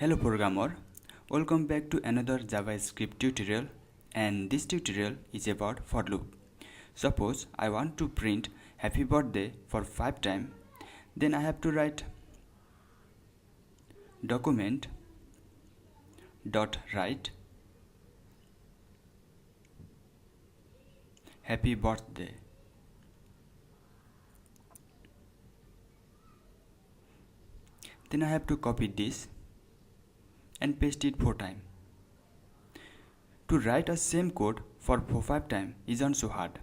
Hello programmer, welcome back to another JavaScript tutorial, and this tutorial is about for loop. Suppose I want to print happy birthday for 5 times, then I have to write document dot write happy birthday. Then I have to copy this and paste it 4 times. To write a same code for 5 times isn't so hard,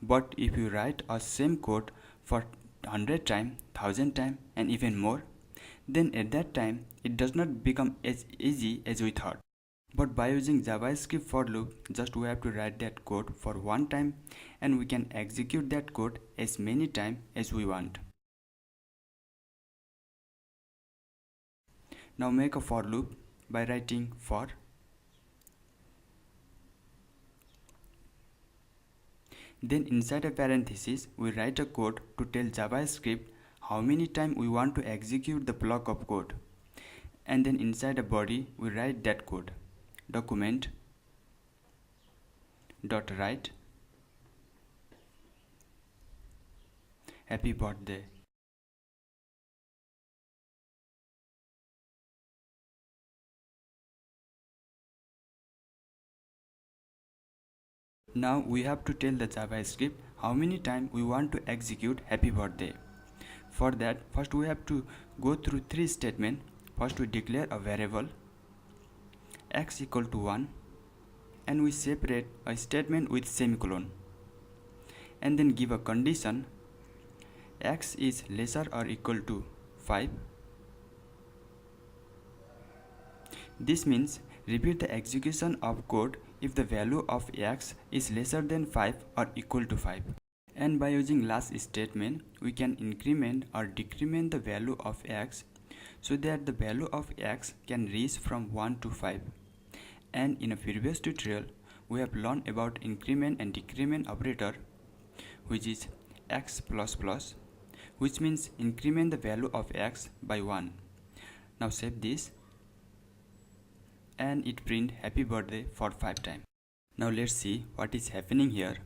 but if you write a same code for 100 times, 1000 times and even more, then at that time it does not become as easy as we thought. But by using JavaScript for loop, just we have to write that code for 1 time and we can execute that code as many times as we want. Now make a for loop by writing for, then inside a parenthesis we write a code to tell JavaScript how many times we want to execute the block of code, and then inside a body we write that code, document dot write happy birthday. Now we have to tell the JavaScript how many times we want to execute happy birthday. For that, first we have to go through 3 statements. First we declare a variable x equal to 1 and we separate a statement with semicolon, and then give a condition x is lesser or equal to 5. This means repeat the execution of code if the value of x is lesser than 5 or equal to 5. And by using last statement, we can increment or decrement the value of x so that the value of x can range from 1 to 5. And in a previous tutorial, we have learned about increment and decrement operator, which is x plus plus, which means increment the value of x by 1. Now save this, and it print happy birthday for 5 times. Now let's see what is happening here.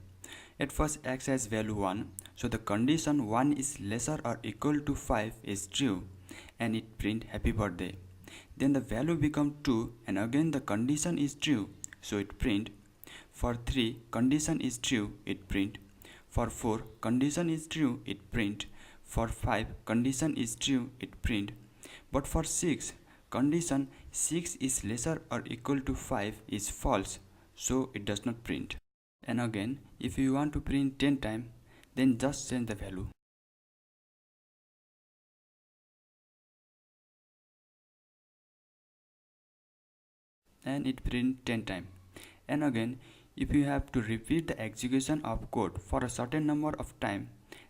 At first x has value 1, so the condition 1 is lesser or equal to 5 is true and it print happy birthday. Then the value become 2 and again the condition is true, so it print. For 3 condition is true, it print. For 4 condition is true, it print. For 5 condition is true, it print. But for 6 condition 6 is lesser or equal to 5 is false, so it does not print. And again, if you want to print 10 times, then just change the value. And it print 10 times. And again, if you have to repeat the execution of code for a certain number of time,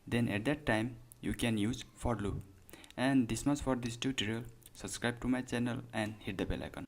then at that time you can use for loop. And this much for this tutorial. Subscribe to my channel and hit the bell icon.